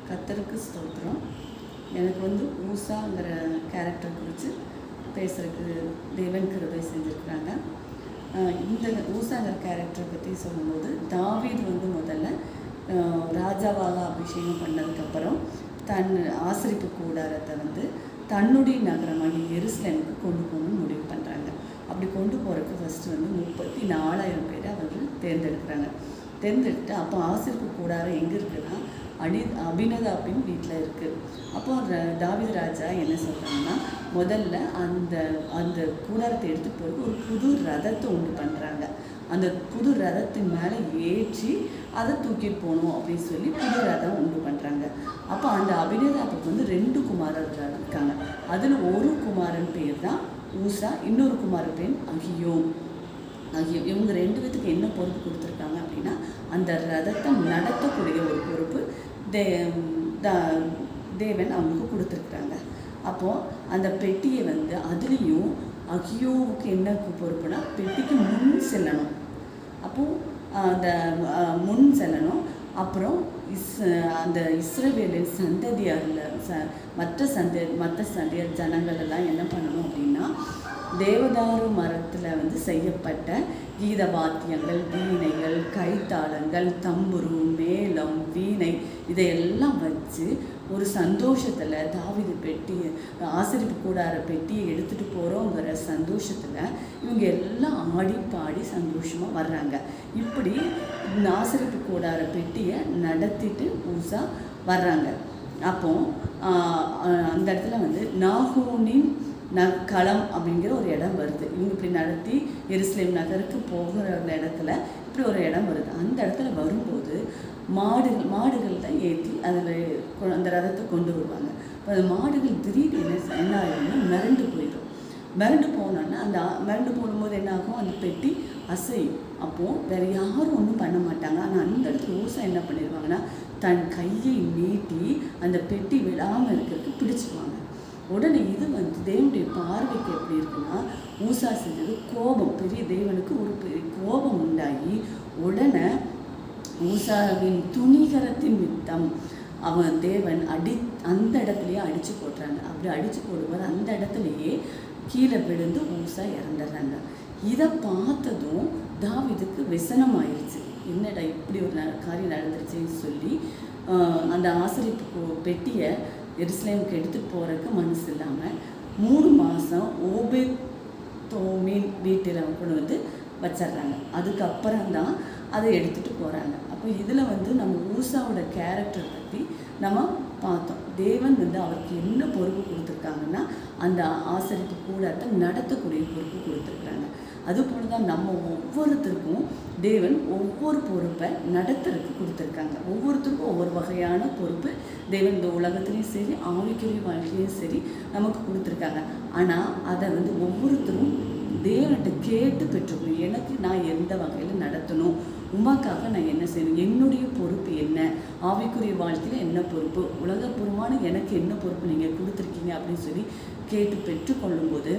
கர்த்தருக்கு ஸ்தோத்திரம். எனக்கு ஊசாங்கிற கேரக்டர் குறித்து பேசுகிறதுக்கு தேவன் கிருபை செஞ்சுருக்குறாங்க. இந்த ஊசாங்கிற கேரக்டரை பற்றி சொல்லும்போது, தாவீது முதல்ல ராஜாவாக அபிஷேகம் பண்ணதுக்கப்புறம் தன் ஆசரிப்பு கூடாரத்தை தன்னுடைய நகரமாக எருசலேமுக்கு கொண்டு போகணும்னு முடிவு பண்ணுறாங்க. அப்படி கொண்டு போகிறதுக்கு ஃபஸ்ட்டு 34,000 பேரை அவர்கள் தேர்ந்தெடுத்து அப்போ ஆசரிப்பு கூடாரம் எங்கே இருக்குன்னா அபினதாபின் வீட்டில் இருக்குது. அப்போ தாவீது ராஜா என்ன சொல்கிறாங்கன்னா, முதல்ல அந்த அந்த கூடாரத்தை எடுத்துகிட்டு போகிறதுக்கு ஒரு புது ரதத்தை உண்டு பண்ணுறாங்க. அந்த புது ரதத்தின் மேலே ஏற்றி அதை தூக்கிட்டு போகணும் அப்படின்னு சொல்லி புது ரதம் உண்டு பண்ணுறாங்க. அப்போ அந்த அபினதாபுக்கு 2 குமாரர்கள் இருக்காங்க. அதில் ஒரு குமாரன் பேர் தான் ஊசா, இன்னொரு குமாரன் பேர் அகியோ. இவங்க 2 பேத்துக்கு என்ன பொறுப்பு கொடுத்துருக்காங்க அப்படின்னா, அந்த ரதத்தை நடத்தக்கூடிய ஒரு பொறுப்பு தேவன் அவங்களுக்கு கொடுத்துருக்குறாங்க. அப்போது அந்த பெட்டியை அதுலேயும் அகியோவுக்கு என்ன பொறுப்புனா, பெட்டிக்கு முன் செல்லணும். அப்போது அந்த முன் செல்லணும். அப்புறம் அந்த இஸ்ரவேலின் சந்ததியாரில் மற்ற சந்ததியார் ஜனங்கள் எல்லாம் என்ன பண்ணணும் அப்படின்னா, தேவதாரு மரத்தில் செய்யப்பட்ட கீத வாத்தியங்கள், வீணைகள், கைத்தாளங்கள், தம்புரு, மேளம், வீணை இதையெல்லாம் வச்சு ஒரு சந்தோஷத்தில் தாவீது ஆசரிப்பு கூடார பெட்டியை எடுத்துகிட்டு போகிறோங்கிற சந்தோஷத்தில் இவங்க எல்லாம் ஆடி பாடி சந்தோஷமாக வர்றாங்க. இப்படி ஆசரிப்பு கூடார பெட்டியை நடத்திட்டு ஊசா வர்றாங்க. அப்போ அந்த இடத்துல நாகூனின் களம் அப்படிங்கிற ஒரு இடம் வருது. இவங்க இப்படி நடத்தி எருசலேம் நகருக்கு போகிற இடத்துல இப்படி ஒரு இடம் வருது. அந்த இடத்துல வரும்போது மாடுகள் தான் ஏற்றி அதில் அந்த ரதத்தை கொண்டு வருவாங்க. இப்போ அந்த மாடுகள் திடீர்னு என்ன ஆகுதுன்னா மிரண்டு போயிடும். மிரண்டு போனோன்னா மிரண்டு போடும்போது என்ன ஆகும், அந்த பெட்டி அசையும். அப்போது வேறு யாரும் ஒன்றும் பண்ண மாட்டாங்க. ஆனால் அந்த இடத்துல ஊசா என்ன பண்ணிடுவாங்கன்னா, தன் கையை நீட்டி அந்த பெட்டி விழாமல் இருக்கிறதுக்கு பிடிச்சிடுவாங்க. உடனே இது தேவனுடைய பார்வைக்கு எப்படி இருக்குன்னா, ஊசா செஞ்சது கோபம், பெரிய தேவனுக்கு ஒரு பெரிய கோபம் உண்டாகி உடனே ஊசாவின் துணிகரத்தின் நிமித்தம் தேவன் அந்த இடத்துலையே அடித்து போட்டுறாங்க. அப்படி அடித்து போடும்போது அந்த இடத்துலையே கீழே விழுந்து ஊசா இறந்துடுறாங்க. இதை பார்த்ததும் தாவீதுக்கு விசனம் ஆயிடுச்சு. என்னடா இப்படி ஒரு காரியம் நடந்துருச்சுன்னு சொல்லி அந்த ஆசரிப்பு பெட்டியை எருசலேமுக்கு எடுத்துகிட்டு போகிறதுக்கு மனசு இல்லாமல் 3 மாதம் ஓபேதோமின் வீட்டில் கொண்டு வச்சிட்றாங்க. அதுக்கப்புறம் தான் அதை எடுத்துகிட்டு போகிறாங்க. அப்போ இதில் நம்ம ஊசாவோட கேரக்டர் பற்றி நம்ம பார்த்தோம். தேவன் அவருக்கு என்ன பொறுப்பு கொடுத்துருக்காங்கன்னா, அந்த ஆசரிப்பு கூடத்தை நடத்தக்கூடிய பொறுப்பு கொடுத்துருக்குறாங்க. அதுபோல் தான் நம்ம ஒவ்வொருத்தருக்கும் தேவன் ஒவ்வொரு பொறுப்பை நடத்துறதுக்கு கொடுத்துருக்காங்க. ஒவ்வொருத்தருக்கும் ஒவ்வொரு வகையான பொறுப்பு தேவன் இந்த உலகத்துலேயும் சரி, ஆவிக்குரிய வாழ்க்கையும் சரி நமக்கு கொடுத்துருக்காங்க. ஆனால் அதை ஒவ்வொருத்தரும் தேவன்கிட்ட கேட்டு பெற்றுக்கணும். எனக்கு நான் எந்த வகையில் நடத்தணும், உமாக்காக நான் என்ன செய்யணும், என்னுடைய பொறுப்பு என்ன, ஆவிக்குரிய வாழ்க்கையில் என்ன பொறுப்பு, உலகப்பூர்வமான எனக்கு என்ன பொறுப்பு நீங்கள் கொடுத்துருக்கீங்க அப்படின்னு சொல்லி கேட்டு பெற்றுக்கொள்ளும்போது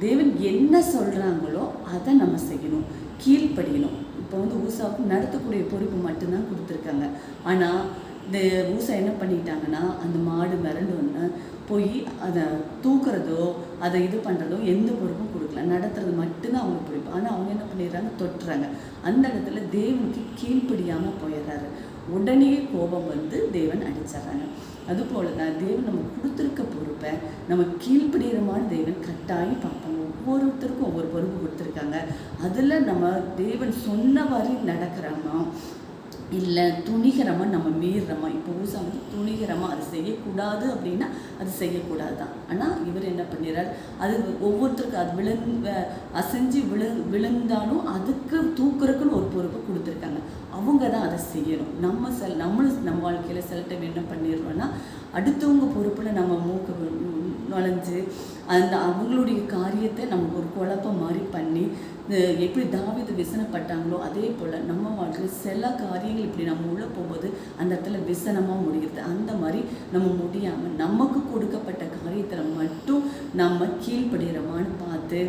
தேவன் என்ன சொல்கிறாங்களோ அதை நம்ம செய்யணும், கீழ்ப்படியணும். இப்போ ஊசாவுக்கு நடத்தக்கூடிய பொறுப்பு மட்டும்தான் கொடுத்துருக்காங்க. ஆனால் இந்த ஊசா என்ன பண்ணிட்டாங்கன்னா, அந்த மாடு மிரண்டு போய் அதை தூக்குறதோ அதை இது பண்ணுறதோ எந்த பொறுப்பும் கொடுக்கல. நடத்துறது மட்டும்தான் அவங்களுக்கு பொறுப்பு. ஆனால் அவங்க என்ன பண்ணிடுறாங்க, தொட்டுறாங்க. அந்த இடத்துல தேவனுக்கு கீழ்ப்படியாமல் போயிடுறாரு. உடனே கோபம் தேவன் அடிச்சிட்றாங்க. அதுபோல தான் தேவன் நம்ம கொடுத்துருக்க பொறுப்பை நம்ம கீழ்ப்படிகிறமான தேவன் கட்டாயம் பார்ப்பாங்க. ஒவ்வொருத்தருக்கும் ஒவ்வொரு பொறுப்பு கொடுத்துருக்காங்க. அதில் நம்ம தேவன் சொன்னவாறு நடக்கிறோமா இல்லை துணிகரமாக நம்ம மீறுறோமா. இப்போ ஊசா துணிகரமாக அது செய்யக்கூடாது அப்படின்னா அது செய்யக்கூடாது தான். ஆனால் இவர் என்ன பண்ணிடுறார், அது ஒவ்வொருத்தருக்கும் அது அசைஞ்சு விழுந்தாலும் அதுக்கு தூக்குறதுக்குன்னு ஒரு பொறுப்பை கொடுத்துருக்காங்க. அவங்க தான் அதை செய்யணும். நம்மளும் நம்ம வாழ்க்கையில் சில டைம் என்ன பண்ணிடுறோன்னா, அடுத்தவங்க பொறுப்பில் நம்ம மூக்க நுழைஞ்சு அவங்களுடைய காரியத்தை நமக்கு ஒரு குழப்பம் மாதிரி பண்ணி, எப்படி தாவீது விசனப்பட்டாங்களோ அதே போல் நம்ம வாழ்க்கையில் சில காரியங்கள் இப்படி நம்ம உள்ளே போகும்போது அந்த இடத்துல விசனமாக முடிகிறது. அந்த மாதிரி நம்ம முடியாமல் நமக்கு கொடுக்கப்பட்ட காரியத்தில் மட்டும் நம்ம கீழ்ப்படுகிறோமான்னு பார்த்து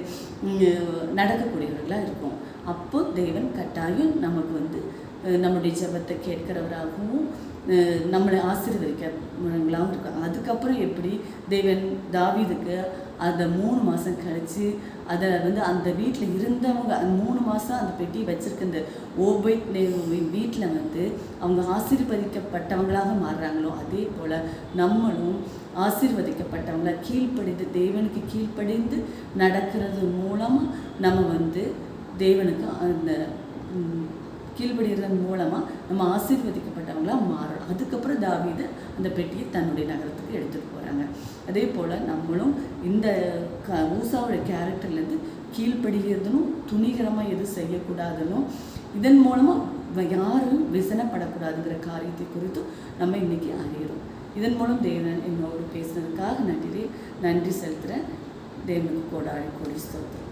நடக்கக்கூடியவர்களாக இருக்கும். அப்போ தேவன் கட்டாயம் நமக்கு நம்முடைய ஜெபத்தை கேட்கிறவராகவும் நம்மளை ஆசீர்வதிக்கிறவங்களாகவும் இருக்காங்க. அதுக்கப்புறம் எப்படி தேவன் தாவீதுக்கு அந்த 3 மாதம் கழித்து அதை அந்த வீட்டில் இருந்தவங்க அந்த 3 மாதம் அந்த பெட்டி வச்சுருக்க இந்த ஓபேத் வீட்டில் அவங்க ஆசீர்வதிக்கப்பட்டவங்களாக மாறுறாங்களோ, அதே போல் நம்மளும் ஆசீர்வதிக்கப்பட்டவங்கள கீழ்ப்படிந்து தேவனுக்கு கீழ்ப்படிந்து நடக்கிறது மூலமாக நம்ம தேவனுக்கு அந்த கீழ்படுகிறதன் மூலமாக நம்ம ஆசீர்வதிக்கப்பட்டவங்களாக மாறுறோம். அதுக்கப்புறம் தாவீது அந்த பெட்டியை தன்னுடைய நகரத்துக்கு எடுத்துகிட்டு போகிறாங்க. அதே போல் நம்மளும் இந்த ஊசாவுடைய கேரக்டர்லேருந்து கீழ்ப்படுகிறதுனும் துணிகரமாக எதுவும் செய்யக்கூடாதுன்னும் இதன் மூலமாக யாரும் விசனப்படக்கூடாதுங்கிற காரியத்தை குறித்தும் நம்ம இன்றைக்கி அறிகிறோம். இதன் மூலம் தேவன் என்னோடு பேசுனதுக்காக நன்றி செலுத்துகிறேன். தேவனுக்கு கோடாடி கோடி ஸ்தோத்திரம்.